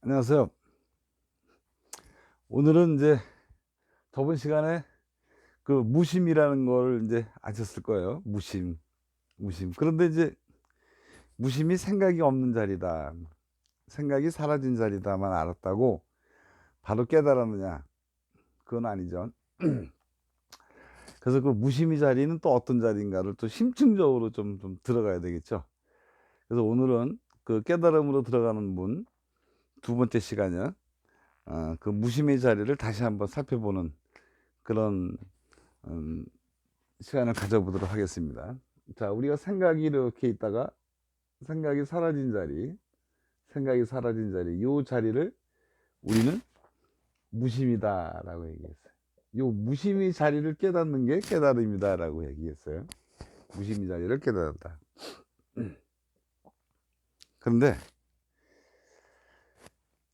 안녕하세요. 오늘은 이제 저번 시간에 그 무심이라는 걸 이제 아셨을 거예요. 무심, 무심. 그런데 이제 무심이 생각이 없는 자리다. 생각이 사라진 자리다만 알았다고 바로 깨달았느냐? 그건 아니죠. 그래서 그 무심의 자리는 또 어떤 자리인가를 또 심층적으로 좀 들어가야 되겠죠. 그래서 오늘은 그 깨달음으로 들어가는 문 두 번째 시간이야. 그 무심의 자리를 다시 한번 살펴보는 그런 음, 시간을 가져보도록 하겠습니다. 자, 우리가 생각이 이렇게 있다가 생각이 사라진 자리, 생각이 사라진 자리, 요 자리를 우리는 무심이다라고 얘기했어요. 요 무심의 자리를 깨닫는 게 깨달음이다라고 얘기했어요. 무심의 자리를 깨달았다. 그런데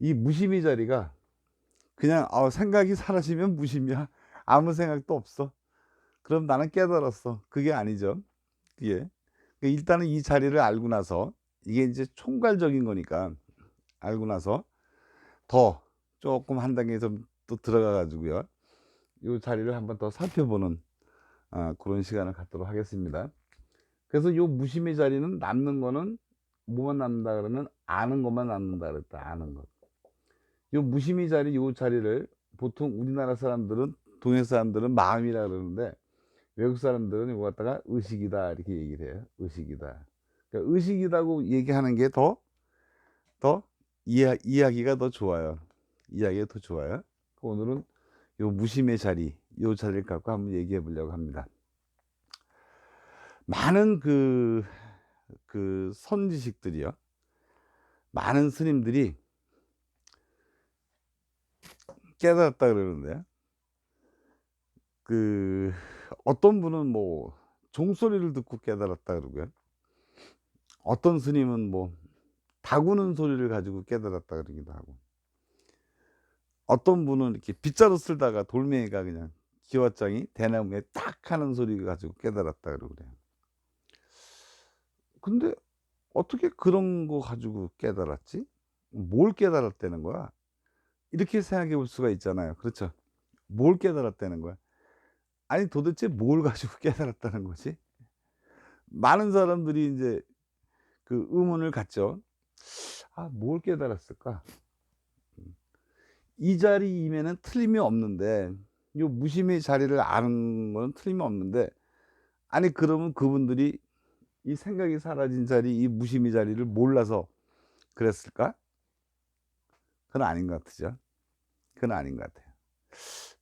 이 무심의 자리가 그냥 생각이 사라지면 무심이야. 아무 생각도 없어. 그럼 나는 깨달았어. 그게 아니죠. 그게 일단은 이 자리를 알고 나서 이게 이제 총괄적인 거니까 알고 나서 더 조금 한 단계 좀 또 들어가 가지고요. 이 자리를 한번 더 살펴보는 그런 시간을 갖도록 하겠습니다. 그래서 요 무심의 자리는 남는 거는 뭐만 남는다 그러면 아는 것만 남는다 그랬다. 아는 것. 요 무심의 자리 요 자리를 보통 우리나라 사람들은 동양 사람들은 마음이라 그러는데 외국 사람들은 이거 갖다가 의식이다 이렇게 얘기를 해요. 의식이다. 그러니까 의식이라고 얘기하는 게 더 이야기가 더 좋아요. 이야기가 더 좋아요. 오늘은 요 무심의 자리, 요 자리를 갖고 한번 얘기해 보려고 합니다. 많은 그 선지식들이요. 많은 스님들이 깨달았다 그러는데요. 그 어떤 분은 뭐 종소리를 듣고 깨달았다 그러고요. 어떤 스님은 뭐 다구는 소리를 가지고 깨달았다 그러기도 하고. 어떤 분은 이렇게 빗자루 쓸다가 돌멩이가 그냥 기와장이 대나무에 딱 하는 소리 가지고 깨달았다 그러고 그래요. 근데 어떻게 그런 거 가지고 깨달았지? 뭘 깨달았다는 거야? 이렇게 생각해 볼 수가 있잖아요. 그렇죠? 뭘 깨달았다는 거야? 아니 도대체 뭘 가지고 깨달았다는 거지? 많은 사람들이 인제 그 의문을 갖죠. '아 뭘 깨달았을까?' 이 자리임에는 틀림이 없는데 요 무심의 자리를 아는 거는 틀림이 없는데 아니 그러면 그분들이 이 생각이 사라진 자리 이 무심의 자리를 몰라서 그랬을까? 그건 아닌 것 같으죠. 그건 아닌 것 같아요.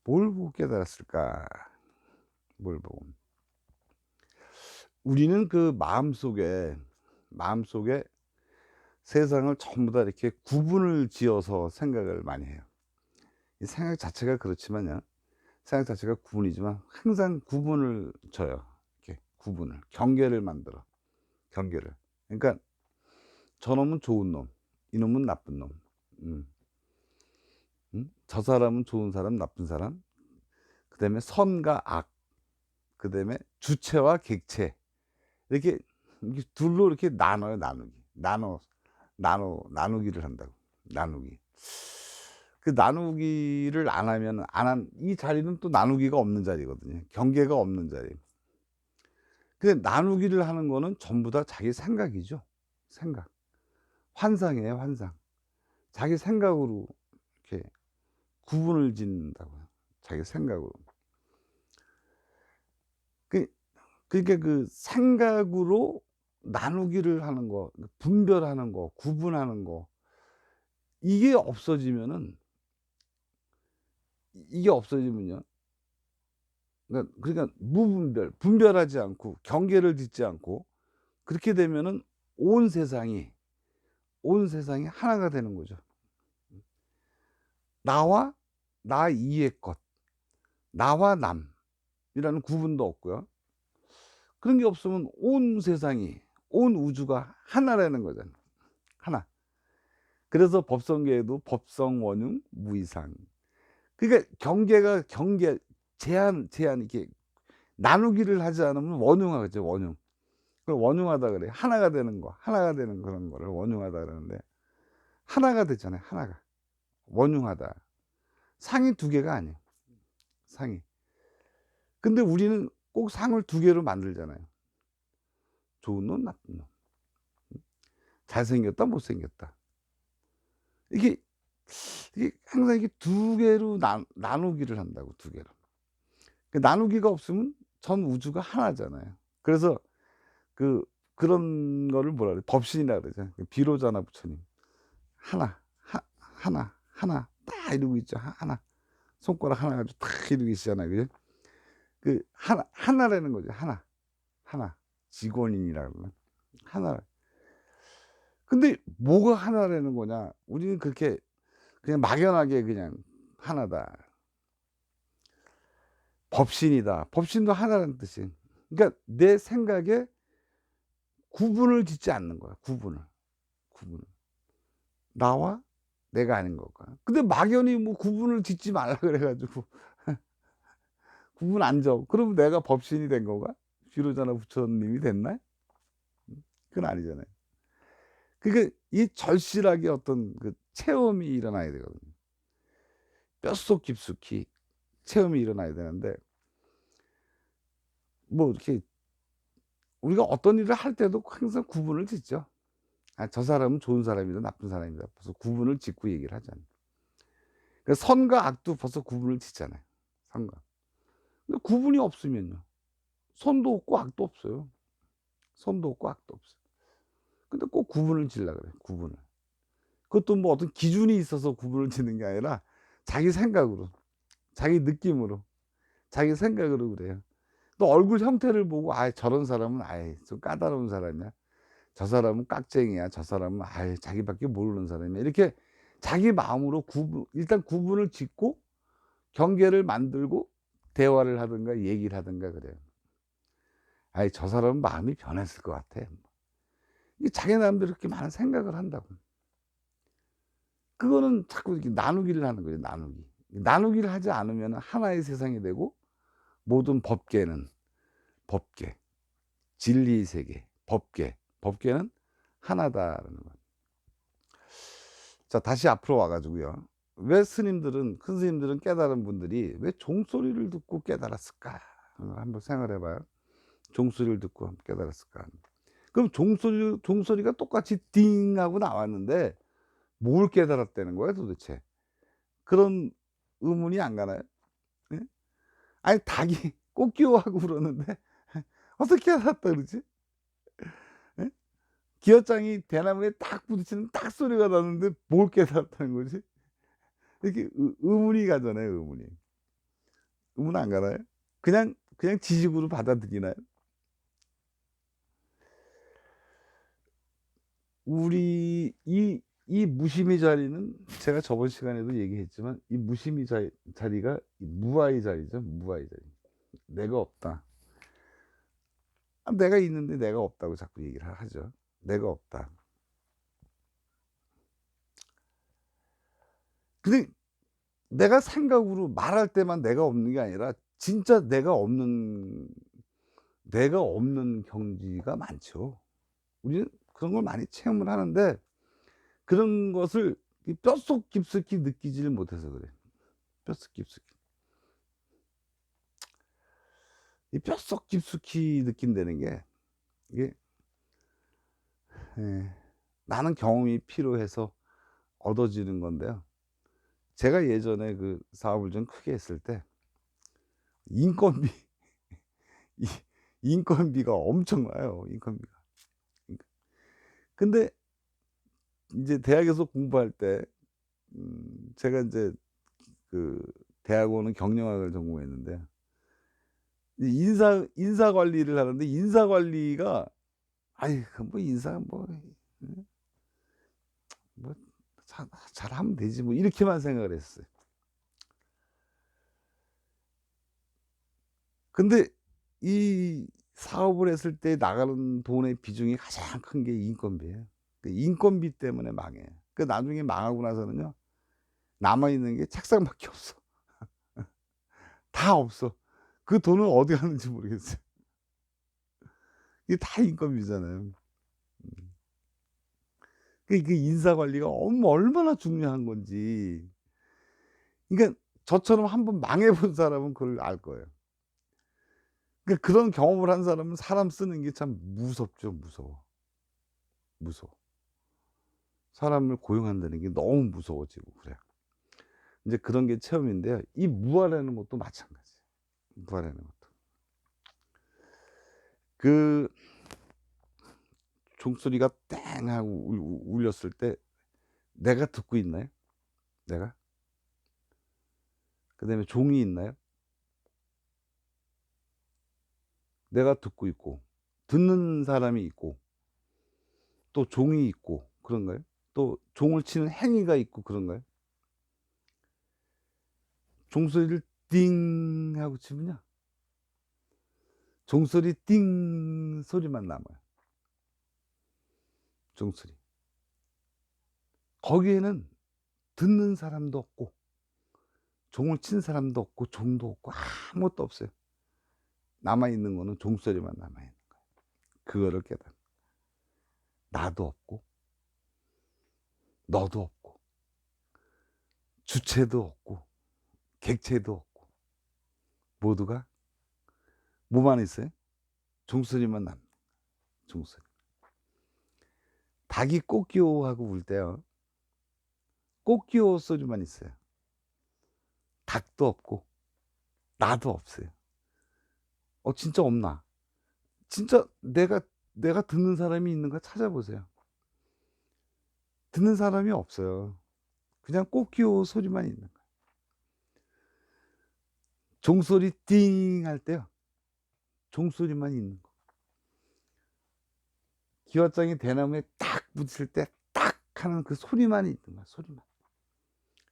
뭘 보고 깨달았을까? 뭘 보고. 우리는 그 마음속에 세상을 전부 다 이렇게 구분을 지어서 생각을 많이 해요. 이 생각 자체가 그렇지만요. 생각 자체가 구분이지만 항상 구분을 져요. 이렇게 구분을. 경계를 만들어. 경계를. 그러니까 저놈은 좋은 놈, 이놈은 나쁜 놈. 음. 저 사람은 좋은 사람, 나쁜 사람. 그다음에 선과 악. 그다음에 주체와 객체. 이렇게 둘로 이렇게 나눠요, 나누기. 나누기를 한다고. 나누기. 그 나누기를 안 하면 이 자리는 또 나누기가 없는 자리거든요. 경계가 없는 자리. 근데 나누기를 하는 거는 전부 다 자기 생각이죠. 생각. 환상이에요, 환상. 자기 생각으로 이렇게 구분을 짓는다고요. 자기 생각으로. 그 그러니까 그 생각으로 나누기를 하는 거, 분별하는 거, 구분하는 거 이게 없어지면은 이게 없어지면요. 그러니까 무분별, 분별하지 않고 경계를 짓지 않고 그렇게 되면은 온 세상이 하나가 되는 거죠. 나와 나 이의 것, 나와 남이라는 구분도 없고요. 그런 게 없으면 온 세상이 온 우주가 하나라는 거잖아요. 하나. 그래서 법성계에도 법성 원흉 무이상. 그러니까 제한 이렇게 나누기를 하지 않으면 원흉하죠, 원흉. 그걸 원흉하다 그래요. 하나가 되는 거, 하나가 되는 그런 거를 원흉하다 그러는데 하나가 됐잖아요. 하나가. 원흉하다. 상이 두 개가 아니에요. 상이. 근데 우리는 꼭 상을 두 개로 만들잖아요. 좋은 놈, 나쁜 놈. 잘생겼다, 못생겼다. 이게 항상 이게 두 개로 나누기를 한다고, 두 개로. 그 나누기가 없으면 전 우주가 하나잖아요. 그래서 그런 거를 뭐라 그래? 법신이라 그러죠. 비로자나 부처님. 하나, 하나, 딱 이러고 있죠. 하나. 손가락 하나 가지고 딱 이러고 계시잖아요. 그죠? 하나라는 거죠. 하나. 직원인이라 그러나. 하나. 근데 뭐가 하나라는 거냐? 우리는 그렇게 그냥 막연하게 그냥 하나다. 법신이다. 법신도 하나라는 뜻이에요. 그러니까 내 생각에 구분을 짓지 않는 거야. 구분을. 나와 내가 아닌 걸까? 근데 막연히 뭐 구분을 짓지 말라 그래 가지고 구분 안 져. 그러면 내가 법신이 된 건가? 비로자나 부처님이 됐나? 그건 아니잖아요. 그러니까 이 절실하게 어떤 그 체험이 일어나야 되거든요. 뼛속 깊숙이 체험이 일어나야 되는데, 뭐 이렇게 우리가 어떤 일을 할 때도 항상 구분을 짓죠. 저 사람은 좋은 사람이다, 나쁜 사람이다. 벌써 구분을 짓고 얘기를 하잖아요. 그러니까 선과 악도 벌써 구분을 짓잖아요. 선과. 근데 구분이 없으면요. 선도 없고 악도 없어요. 선도 없고 악도 없어요. 근데 꼭 구분을 지으려고 그래요. 구분을. 그것도 뭐 어떤 기준이 있어서 구분을 짓는 게 아니라 자기 생각으로, 자기 느낌으로, 자기 생각으로 그래요. 또 얼굴 형태를 보고 저런 사람은 좀 까다로운 사람이야. 저 사람은 깍쟁이야. 저 사람은 자기밖에 모르는 사람이야. 이렇게 자기 마음으로 일단 구분을 짓고 경계를 만들고 대화를 하든가 얘기를 하든가 그래요. 저 사람은 마음이 변했을 것 같아. 이게 자기 나름대로 이렇게 많은 생각을 한다고. 그거는 자꾸 이렇게 나누기를 하는 거예요. 나누기를 하지 않으면 하나의 세상이 되고, 모든 법계는 법계, 진리의 세계, 법계는 하나다라는 거예요. 자, 다시 앞으로 와 가지고요. 왜 큰 스님들은 깨달은 분들이 왜 종소리를 듣고 깨달았을까? 한번 생각을 해봐요. 종소리를 듣고 깨달았을까? 그럼 종소리가 똑같이 띵 하고 나왔는데 뭘 깨달았다는 거야 도대체? 그런 의문이 안 가나요? 예? 아니 닭이 꽃기호하고 그러는데 어떻게 깨달았다 그러지? 예? 기어장이 대나무에 딱 부딪히는 딱 소리가 나는데 뭘 깨달았다는 거지? 이렇게 의문이 가잖아요. 의문 안 가나요? 그냥 지식으로 받아들이나요? 우리 이 무심의 자리는 제가 저번 시간에도 얘기했지만, 이 무심의 자리가 무아의 자리죠. 무아의 자리. 내가 없다. 내가 있는데 내가 없다고 자꾸 얘기를 하죠. 내가 없다. 근데 내가 생각으로 말할 때만 내가 없는 게 아니라 진짜 내가 없는 경지가 많죠. 우리는 그런 걸 많이 체험을 하는데 그런 것을 뼛속 깊숙이 느끼지를 못해서 그래요. 뼛속 깊숙이. 이 뼛속 깊숙이 느낀다는 게 이게 많은 경험이 필요해서 얻어지는 건데요. 제가 예전에 그 사업을 좀 크게 했을 때 인건비 이 인건비가 엄청나요, 인건비가. 근데 인제 대학에서 공부할 때 제가 인제 그 대학원은 경영학을 전공했는데 이 인사 관리를 하는데 인사 관리가 그 뭐 인사 뭐 뭐 잘하면 되지 뭐 이렇게만 생각을 했어요. 근데 이 사업을 했을 때 나가는 돈의 비중이 가장 큰 게 인건비예요. 그 인건비 때문에 망해요. 그 나중에 망하고 나서는요. 남아 있는 게 책상밖에 없어. 다 없어. 그 돈은 어디 갔는지 모르겠어요. 이게 다 인건비잖아요. 그 인사 관리가 얼마나 중요한 건지. 그러니까 저처럼 한번 망해 본 사람은 그걸 알 거예요. 그러니까 그런 경험을 한 사람은 사람 쓰는 게 참 무섭죠, 무서워. 무서워. 사람을 고용한다는 게 너무 무서워지고 그래요. 인제 그런 게 체험인데요. 이 무아라는 것도 마찬가지예요. 무아라는 것도. 그 종소리가 땡 하고 울렸을 때 내가 듣고 있나요? 내가? 그다음에 종이 있나요? 내가 듣고 있고 듣는 사람이 있고 또 종이 있고 그런가요? 또 종을 치는 행위가 있고 그런가요? 종소리를 띵 하고 치면요. 종소리 띵 소리만 남아요. 종소리. 거기에는 듣는 사람도 없고 종을 친 사람도 없고 종도 없고 아무것도 없어요. 남아 있는 거는 종소리만 남아 있는 거예요. 그거를 깨달아. 나도 없고 너도 없고 주체도 없고 객체도 없고 모두가 뭐만 있어요? 종소리만 남는 거예요. 종소리. 닭이 꼬끼오 하고 울 때요. 꼬끼오 소리만 있어요. 닭도 없고 나도 없어요. 진짜 없나? 진짜 내가 듣는 사람이 있는가 찾아보세요. 듣는 사람이 없어요. 그냥 꼬끼오 소리만 있는 거예요. 종소리 띵 할 때요. 종소리만 있는 거. 기와장이 대나무에 딱 부딪힐 때 딱 하는 그 소리만 있는 거야. 소리만.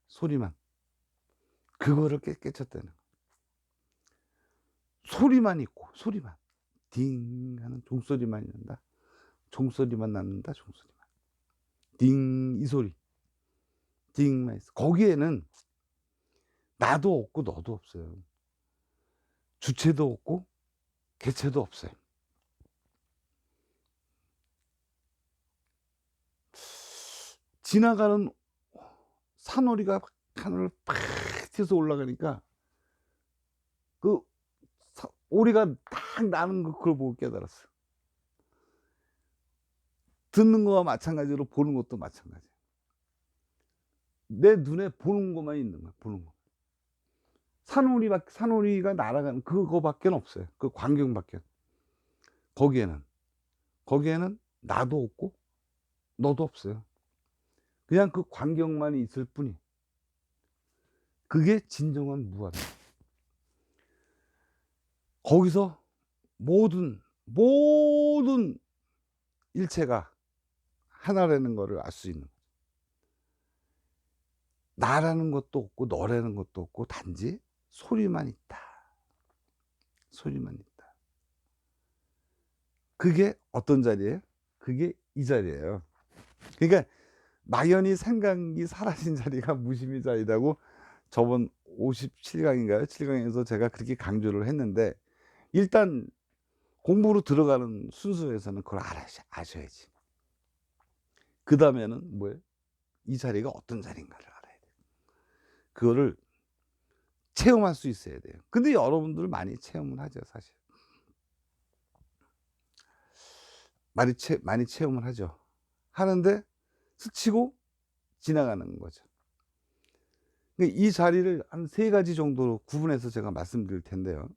소리만. 그거를 깨쳤다는 거야. 소리만 있고 소리만. 딩 하는 종소리만 있는다. 종소리만 남는다. 종소리만. 딩 이 소리. 딩만 있어. 거기에는 나도 없고 너도 없어요. 주체도 없고 개체도 없어요. 지나가는 산오리가 하늘을 팍 튀어서 올라가니까 그 오리가 딱 나는 거 그걸 보고 깨달았어요. 듣는 거와 마찬가지로 보는 것도 마찬가지예요. 내 눈에 보는 것만 있는 거야. 보는 거. 산오리가 날아가는 그거밖에 없어요. 그 광경밖에. 거기에는 나도 없고 너도 없어요. 그냥 그 광경만 있을 뿐이. 그게 진정한 무아다. 거기서 모든 일체가 하나라는 거를 알 수 있는 거죠. 나라는 것도 없고 너라는 것도 없고 단지 소리만 있다. 소리만 있다. 그게 어떤 자리예요? 그게 이 자리예요. 그러니까 막연히 생각이 사라진 자리가 무심의 자리라고 저번 57강인가요? 7강에서 제가 그렇게 강조를 했는데 일단 공부로 들어가는 순서에서는 그걸 아셔야지. 그 다음에는 뭐예요? 이 자리가 어떤 자리인가를 알아야 돼요. 그거를 체험할 수 있어야 돼요. 근데 여러분들 많이 체험을 하죠, 사실. 많이 체험을 하죠. 하는데 스치고 지나가는 거죠. 이 자리를 한 3가지 정도로 구분해서 제가 말씀드릴 텐데요.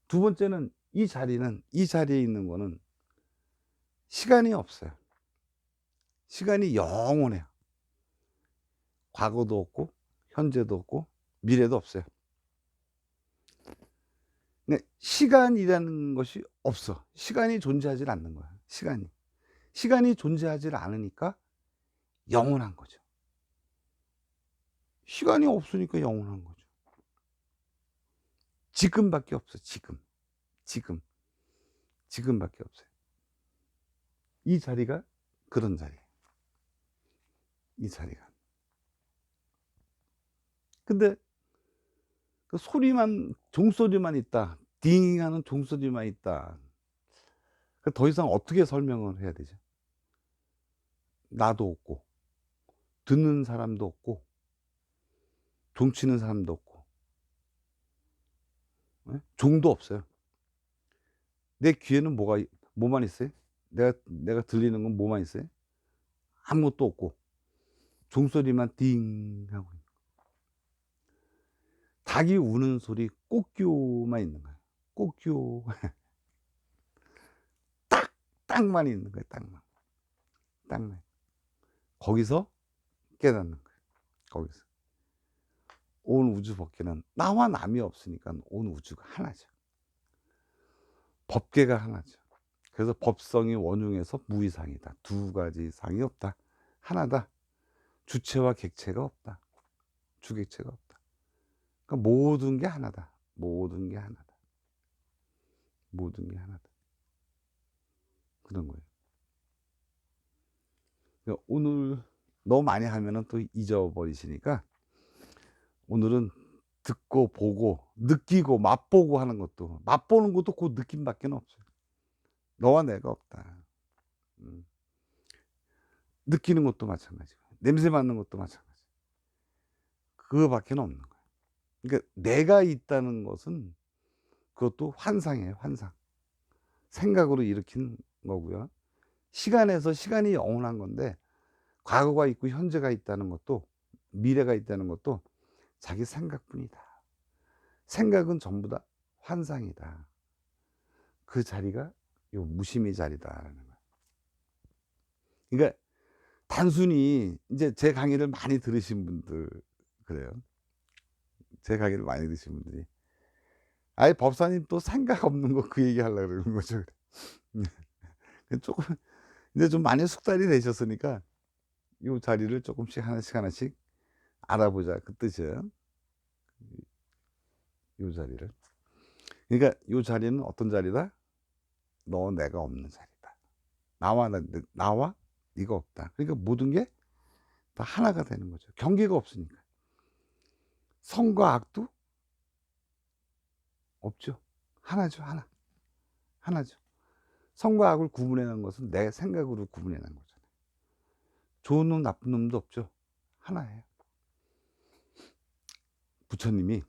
두 번째는 이 자리에 있는 거는 시간이 없어요. 시간이 영원해요. 과거도 없고 현재도 없고 미래도 없어요. 근데 시간이라는 것이 없어. 시간이 존재하지 않는 거야. 시간이 존재하지 않으니까 영원한 거죠. 시간이 없으니까 영원한 거죠. 지금밖에 없어. 지금밖에 없어요. 이 자리가 그런 자리예요. 이 자리가. 근데 그 종소리만 있다. 딩 하는 종소리만 있다. 더 이상 어떻게 설명을 해야 되죠? 나도 없고, 듣는 사람도 없고, 종치는 사람도 없고, 예? 종도 없어요. 내 귀에는 뭐만 있어요? 내가 들리는 건 뭐만 있어요? 아무것도 없고, 종소리만 띵 하고, 닭이 우는 소리 꼬끼오만 있는 거예요. 꼬끼오. 딱만 있는 거예요. 딱만. 거기서 깨닫는 거예요. 거기서. 온 우주 법계는 나와 남이 없으니까 온 우주가 하나죠. 법계가 하나죠. 그래서 법성이 원흉에서 무이상이다. 두 가지 상이 없다. 하나다. 주체와 객체가 없다. 주객체가 없다. 그러니까 모든 게 하나다. 모든 게 하나다. 모든 게 하나다. 그런 거예요. 그러니까 오늘 너무 많이 하면은 또 잊어버리시니까, 오늘은 듣고 보고 느끼고 맛보고 하는 것도, 맛보는 것도 그 느낌밖에 없어요. 너와 내가 없다. 느끼는 것도 마찬가지고, 냄새 맡는 것도 마찬가지. 그거밖에 없는 거예요. 그러니까 내가 있다는 것은 그것도 환상이에요. 환상. 생각으로 일으킨 거고요. 시간이 영원한 건데, 과거가 있고 현재가 있다는 것도, 미래가 있다는 것도 자기 생각뿐이다. 생각은 전부 다 환상이다. 그 자리가 요 무심의 자리다라는 거예요. 그러니까 단순히 이제 제 강의를 많이 들으신 분들 그래요. 제 강의를 많이 들으신 분들이, 아예 법사님 또 생각 없는 거 그 얘기 하려고 그러는 거죠. 조금 이제 좀 많이 숙달이 되셨으니까 이 자리를 조금씩 하나씩 알아보자, 그 뜻이에요. 이 자리를. 그러니까 이 자리는 어떤 자리다? 너 내가 없는 자리다. 나와 네가 없다. 그러니까 모든 게 다 하나가 되는 거죠. 경계가 없으니까. 선과 악도 없죠. 하나죠. 하나죠. 선과 악을 구분해낸 것은 내 생각으로 구분해낸 거잖아요. 좋은 놈 나쁜 놈도 없죠. 하나예요. 부처님이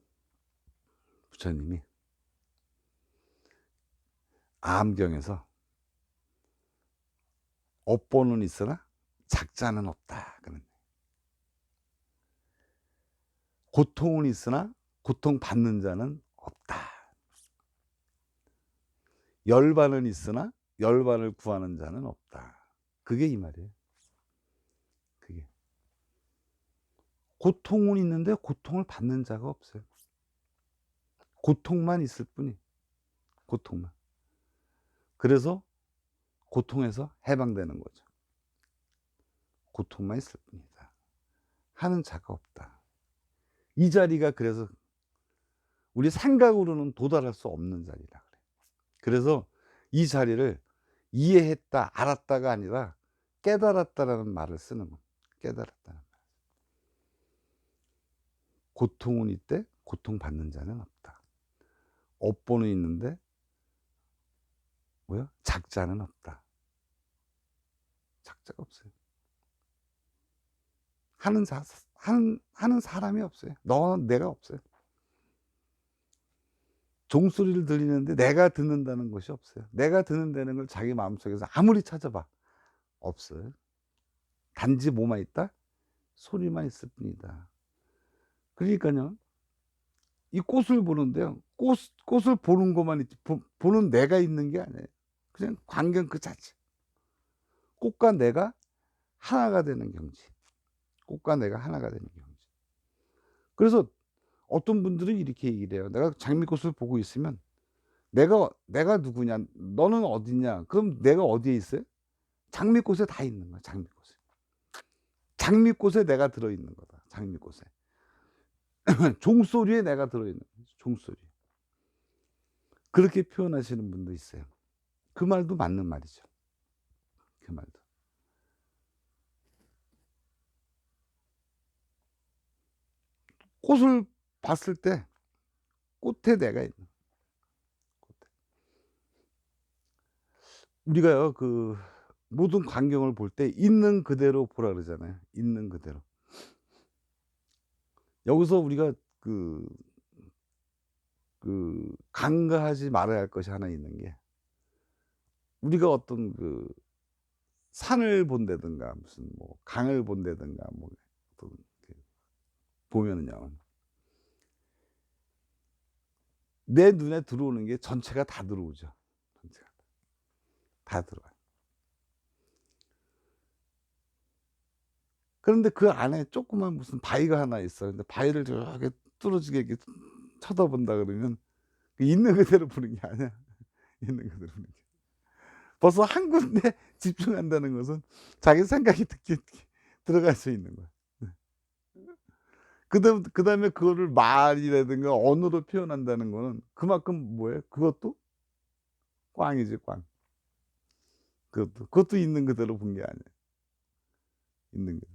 암경에서 업보는 있으나 작자는 없다. 고통은 있으나 고통받는 자는 없다. 열반은 있으나 열반을 구하는 자는 없다. 그게 이 말이에요. 그게. 고통은 있는데 고통을 받는 자가 없어요. 고통만 있을 뿐이. 고통만. 그래서 고통에서 해방되는 거죠. 고통만 있을 뿐이다. 하는 자가 없다. 이 자리가 그래서 우리 생각으로는 도달할 수 없는 자리라 그래요. 그래서 이 자리를 이해했다, 알았다가 아니라 깨달았다라는 말을 쓰는 겁니다. 깨달았다는 말. 고통은 있대 고통받는 자는 없다. 업보는 있는데 작자는 없다. 작자가 없어요. 하는 사람이 없어요. 내가 없어요. 종소리를 들리는데 내가 듣는다는 것이 없어요. 내가 듣는다는 걸 자기 마음속에서 아무리 찾아봐 없어요. 단지 뭐만 있다? 소리만 있을 뿐이다. 그러니까요, 이 꽃을 보는데요, 꽃을 보는 것만 있지 보는 내가 있는 게 아니에요. 그냥 광경 그 자체. 꽃과 내가 하나가 되는 경지. 꽃과 내가 하나가 되는 경지. 그래서 어떤 분들은 이렇게 얘기를 해요. 내가 장미꽃을 보고 있으면 내가 누구냐, 너는 어디냐, 그럼 내가 어디에 있어요? 장미꽃에 다 있는 거야. 장미꽃에 내가 들어있는 거다. 장미꽃에. 종소리에 내가 들어있는 거죠. 종소리. 그렇게 표현하시는 분도 있어요. 그 말도 맞는 말이죠. 그 말도. 꽃을 봤을 때 꽃에 내가 있는 꽃에. 우리가요, 모든 광경을 볼 때 있는 그대로 보라 그러잖아요. 있는 그대로. 여기서 우리가 그 간과하지 말아야 할 것이 하나 있는 게, 우리가 어떤 산을 본다든가 무슨 뭐 강을 본다든가 뭐 어떤 보면은요, 내 눈에 들어오는 게 전체가 다 들어오죠. 전체가 다 들어와요. 그런데 그 안에 조그만 무슨 바위가 하나 있어요. 근데 바위를 저렇게 뚫어지게 이렇게 쳐다본다 그러면 그 있는 그대로 보는 게 아니야. 있는 그대로 보는 게. 벌써 한 군데 집중한다는 것은 자기 생각이 특히 들어갈 수 있는 거야. 그다음에 그거를 말이라든가 언어로 표현한다는 거는 그만큼 뭐예요? 그것도 꽝이지, 꽝. 그것도 있는 그대로 본 게 아니에요. 있는 그대로.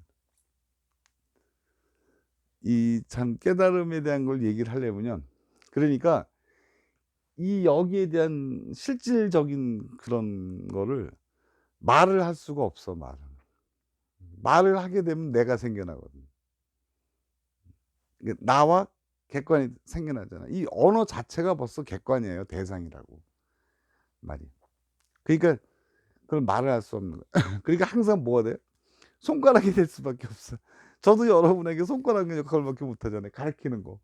이 참 깨달음에 대한 걸 얘기를 하려면요, 그러니까 이 여기에 대한 실질적인 그런 거를 말을 할 수가 없어, 말을. 말을 하게 되면 내가 생겨나거든. 이게 나와 객관이 생겨나잖아. 이 언어 자체가 벌써 객관이에요, 대상이라고 말이. 그러니까 그걸 말을 할 수 없는 거야. 그러니까 항상 뭐가 돼요? 손가락이 될 수밖에 없어. 저도 여러분에게 손가락 역할밖에 못 하잖아요, 가르치는 거.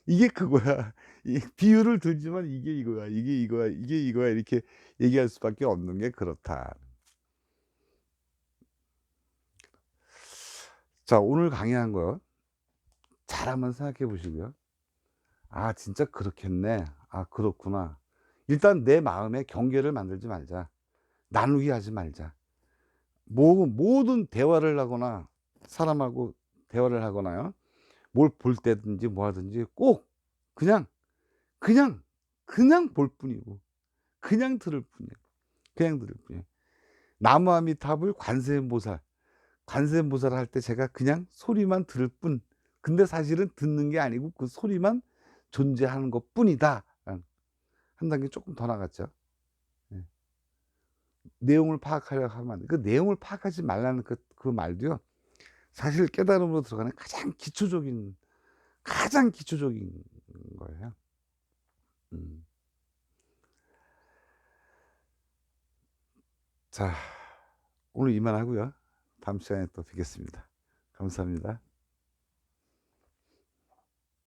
이게 그거야. 이 비유를 들지만 이게 이거야, 이게 이거야, 이게 이거야, 이렇게 얘기할 수밖에 없는 게 그렇다. 자, 오늘 강의한 거 잘 한번 생각해 보시고요. '아 진짜 그렇겠네. 아 그렇구나.' 일단 내 마음에 경계를 만들지 말자. 나누게 하지 말자. 모든 대화를 하거나 사람하고 대화를 하거나요, 뭘 볼 때든지 뭐 하든지 꼭 그냥, 그냥, 그냥 볼 뿐이고 그냥 들을 뿐이에요. 그냥 들을 뿐이에요. 나무아미타불 관세음보살, 관세음보살을 할 때 제가 그냥 소리만 들을 뿐, 근데 사실은 듣는 게 아니고 그 소리만 존재하는 것뿐이다. 한 단계 쪼끔 더 나갔죠. 예. 내용을 파악하려고 하면 안 돼. 그 내용을 파악하지 말라는 그 말도요, 사실 깨달음으로 들어가는 가장 기초적인 거예요. 음. 자, 오늘 이만하고요. 다음 시간에 또 뵙겠습니다. 감사합니다.